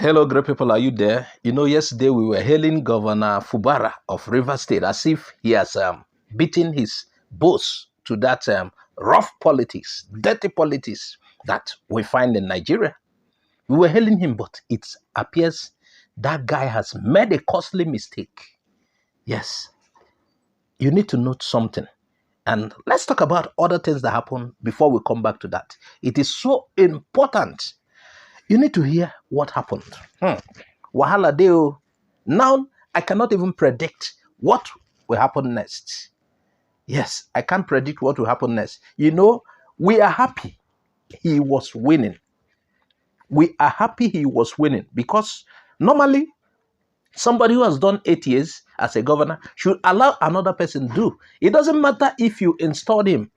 Hello, great people. Are you there? Yesterday we were hailing Governor Fubara of Rivers State as if he has beaten his boss to that rough politics, dirty politics that we find in Nigeria. We were hailing him, but it appears that guy has made a costly mistake. Yes, you need to note something. And let's talk about other things that happen before we come back to that. It is so important. You need to hear what happened. Wahala deo. Now, I cannot even predict what will happen next. Yes, I can't predict what will happen next. We are happy he was winning. We are happy he was winning because normally somebody who has done 8 years as a governor should allow another person to do. It doesn't matter if you installed him.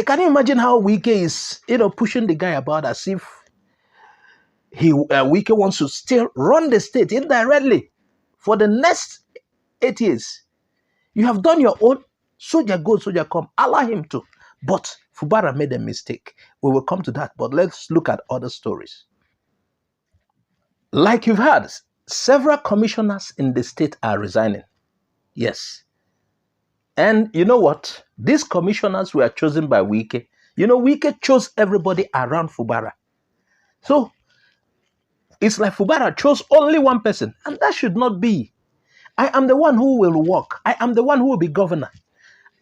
Can you imagine how Wike is, pushing the guy about as if Wike wants to still run the state indirectly for the next 8 years. You have done your own. Soldier go, soldier come. Allow him to. But Fubara made a mistake. We will come to that. But let's look at other stories. Like you've heard, several commissioners in the state are resigning. Yes. And you know what? These commissioners were chosen by Wike. Wike chose everybody around Fubara. So it's like Fubara chose only one person. And that should not be. I am the one who will work. I am the one who will be governor.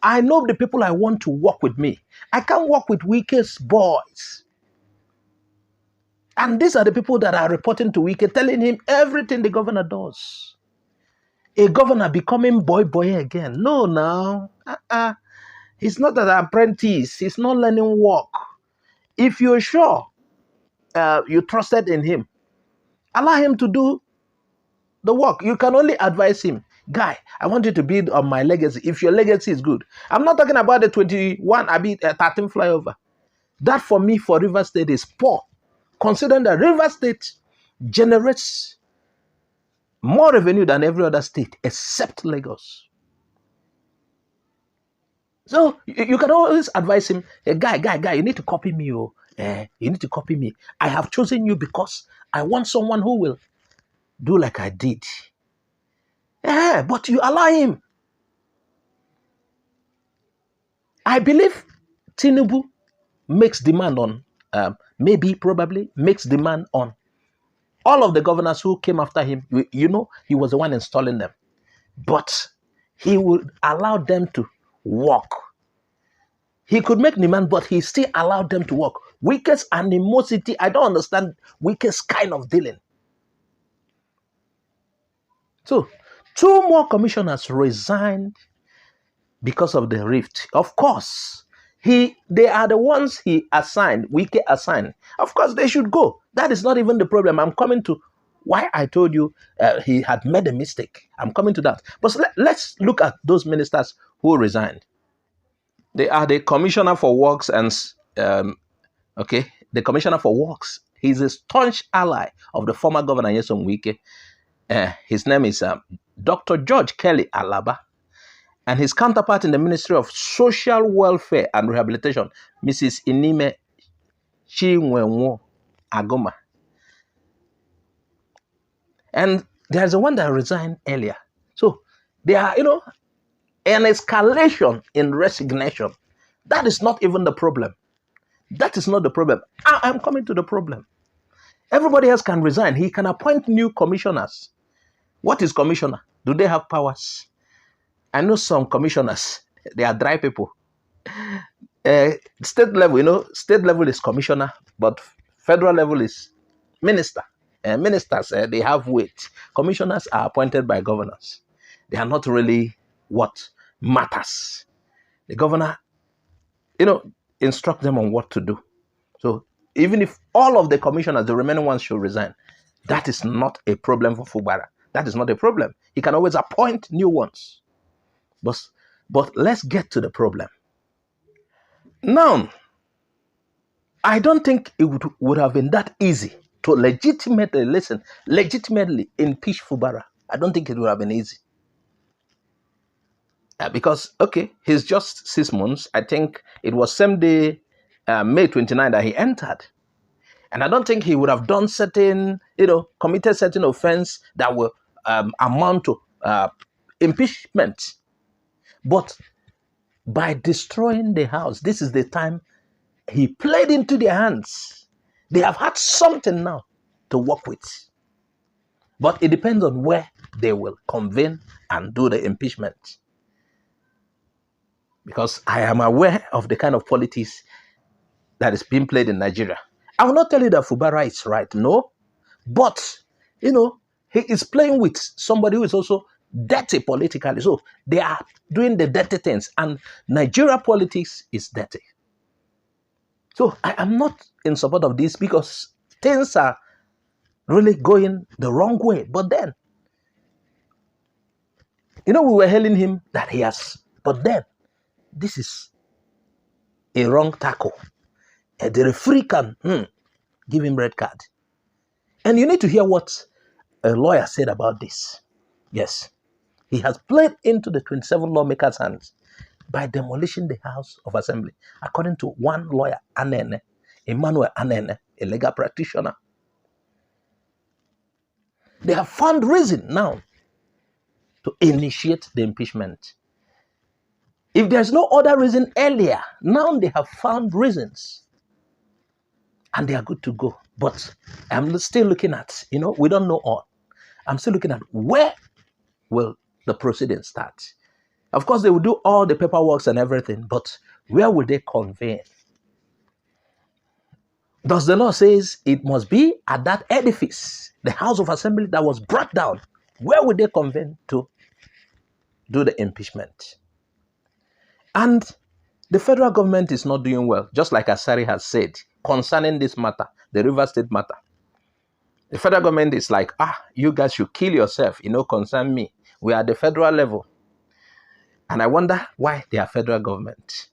I know the people I want to work with me. I can't work with Wike's boys. And these are the people that are reporting to Wike, telling him everything the governor does. A governor becoming boy again. No, now. He's not an apprentice. He's not learning work. If you're sure you trusted in him, allow him to do the work. You can only advise him. Guy, I want you to build on my legacy. If your legacy is good. I'm not talking about the 13 flyover. That for me, for Rivers State is poor. Considering that Rivers State generates more revenue than every other state except Lagos. So you can always advise him, hey, guy, you need to copy me. You need to copy me. I have chosen you because I want someone who will do like I did. Yeah, but you allow him. I believe Tinubu makes demand on, probably makes demand on all of the governors who came after him. He was the one installing them. But he would allow them to work. He could make demand, but he still allowed them to work. Wike's animosity, I don't understand Wike's kind of dealing. So, 2 more commissioners resigned because of the rift. Of course, they are the ones he assigned, Wike assigned. Of course, they should go. That is not even the problem. I'm coming to why I told you he had made a mistake. I'm coming to that. But let's look at those ministers who resigned. They are the Commissioner for Works and, the Commissioner for Works. He's a staunch ally of the former Governor Nyesom Wike. His name is Dr. George Kelly Alaba. And his counterpart in the Ministry of Social Welfare and Rehabilitation, Mrs. Inime Chinwenwo Agoma. And there's the one that resigned earlier. So there are, an escalation in resignation. That is not even the problem. That is not the problem. I'm coming to the problem. Everybody else can resign. He can appoint new commissioners. What is commissioner? Do they have powers? I know some commissioners, they are dry people. State level is commissioner, but federal level is minister. Ministers, they have weight. Commissioners are appointed by governors. They are not really what matters. The governor, instruct them on what to do. So even if all of the commissioners, the remaining ones should resign, that is not a problem for Fubara. That is not a problem. He can always appoint new ones. But let's get to the problem. Now, I don't think it would have been that easy to legitimately impeach Fubara. I don't think it would have been easy. Because, he's just 6 months. I think it was same day, May 29, that he entered. And I don't think he would have done committed certain offense that will amount to impeachment. But by destroying the house, this is the time he played into their hands. They have had something now to work with. But it depends on where they will convene and do the impeachment. Because I am aware of the kind of politics that is being played in Nigeria. I will not tell you that Fubara is right, no. But, he is playing with somebody who is also dirty politically. So they are doing the dirty things. And Nigeria politics is dirty. So I am not in support of this because things are really going the wrong way. But then, we were hailing him that he has. But then, this is a wrong tackle. The referee can give him red card. And you need to hear what a lawyer said about this. Yes, he has played into the 27 lawmakers' hands by demolishing the House of Assembly, according to one lawyer, Emmanuel Anene, a legal practitioner. They have found reason now to initiate the impeachment. If there's no other reason earlier, now they have found reasons. And they are good to go. But I'm still looking at, we don't know all. I'm still looking at where will the proceedings start. Of course, they will do all the paperwork and everything, but where will they convene? Does the law says it must be at that edifice, the House of Assembly that was brought down? Where will they convene to do the impeachment? And the federal government is not doing well, just like Asari has said, concerning this matter, the River State matter. The federal government is like, you guys should kill yourself, concern me. We are at the federal level. And I wonder why they are federal government.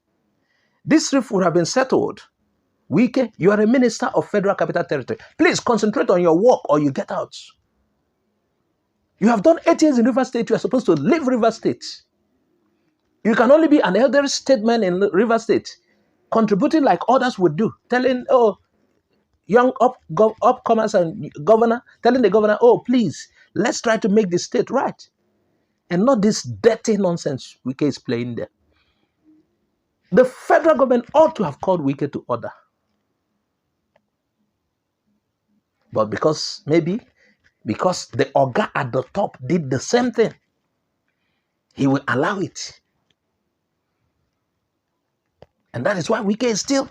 This rift would have been settled. Wike, you are a minister of Federal Capital Territory. Please concentrate on your work or you get out. You have done 8 years in River State. You are supposed to leave River State. You can only be an elderly statesman in River State, contributing like others would do, telling, young upcomers and governor, telling the governor, please, let's try to make the state right. And not this dirty nonsense Wike is playing there. The federal government ought to have called Wike to order. But because the Oga at the top did the same thing, he will allow it. And that is why Wike is still.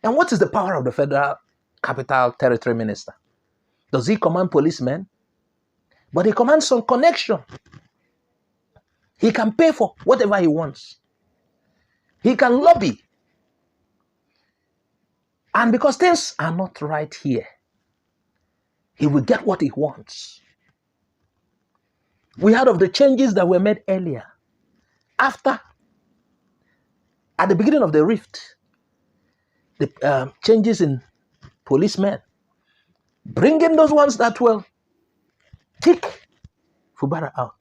And what is the power of the Federal Capital Territory Minister? Does he command policemen? But he commands some connection. He can pay for whatever he wants. He can lobby. And because things are not right here, he will get what he wants. We heard of the changes that were made earlier. At the beginning of the rift, the changes in policemen, bringing those ones that will kick Fubara out.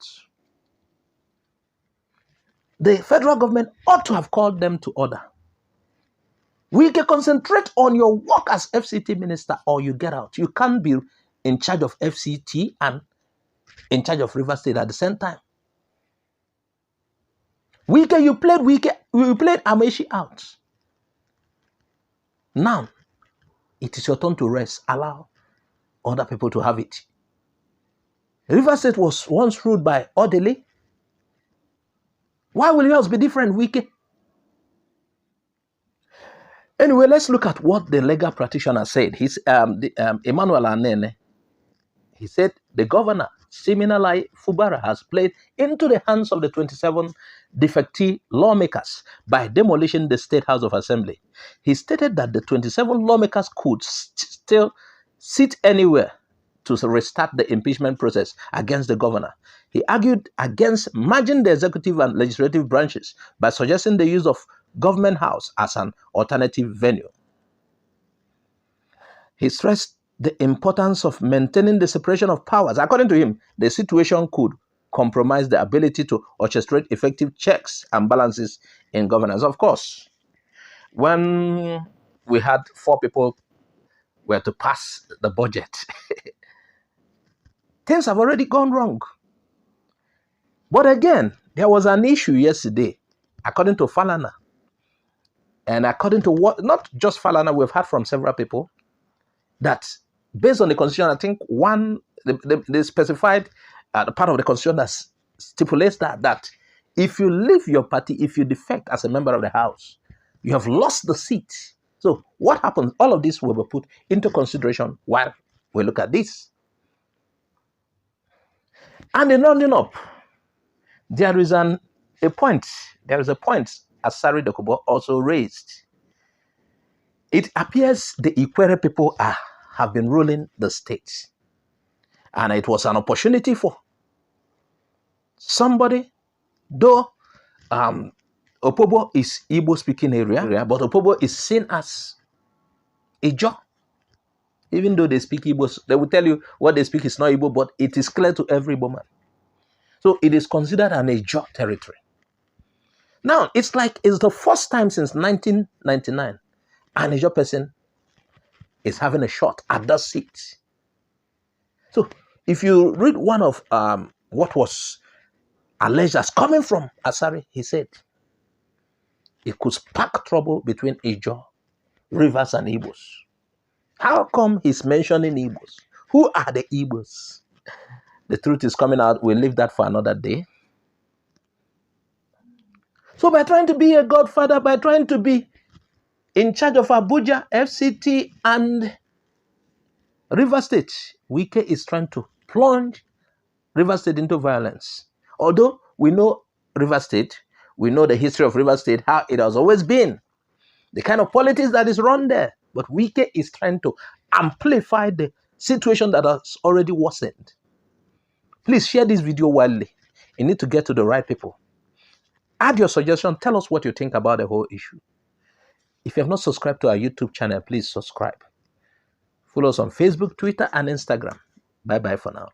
The federal government ought to have called them to order. We can concentrate on your work as FCT minister or you get out. You can't be in charge of FCT and in charge of River State at the same time. You played Amechi out. Now, it is your turn to rest. Allow other people to have it. River State was once ruled by Odele. Why will yours be different, Wike? Anyway, let's look at what the legal practitioner said. He's Emmanuel Anene. He said the governor, Siminalai Fubara, has played into the hands of the 27 defectee lawmakers by demolishing the State House of Assembly. He stated that the 27 lawmakers could still sit anywhere to restart the impeachment process against the governor. He argued against merging the executive and legislative branches by suggesting the use of Government House as an alternative venue. He stressed the importance of maintaining the separation of powers. According to him, the situation could compromise the ability to orchestrate effective checks and balances in governance. Of course, when we had 4 people were to pass the budget, things have already gone wrong. But again, there was an issue yesterday, according to Falana, and according to what, not just Falana, we've heard from several people, that based on the constitution, I think they specified the part of the constitution that stipulates that if you leave your party, if you defect as a member of the House, you have lost the seat. So what happens? All of this will be put into consideration while we look at this. And in rounding up, there is a point Asari Dokubo also raised. It appears the Ikwere people have been ruling the state. And it was an opportunity for somebody, though Opobo is Igbo-speaking area, but Opobo is seen as a Ijaw. Even though they speak Igbo, they will tell you what they speak is not Igbo, but it is clear to every Igbo man. So it is considered an Ijaw territory. Now, it's like it's the first time since 1999 an Ijaw person is having a shot at that seat. So if you read one of what was alleged as coming from Asari, he said it could spark trouble between Ijaw, Rivers, and Igbos. How come he's mentioning Igbos? Who are the Igbos? The truth is coming out. We'll leave that for another day. So by trying to be a godfather, by trying to be in charge of Abuja, FCT, and River State, Wike is trying to plunge River State into violence. Although we know River State, we know the history of River State, how it has always been, the kind of politics that is run there. But Wike is trying to amplify the situation that has already worsened. Please share this video widely. You need to get to the right people. Add your suggestion. Tell us what you think about the whole issue. If you have not subscribed to our YouTube channel, please subscribe. Follow us on Facebook, Twitter, and Instagram. Bye-bye for now.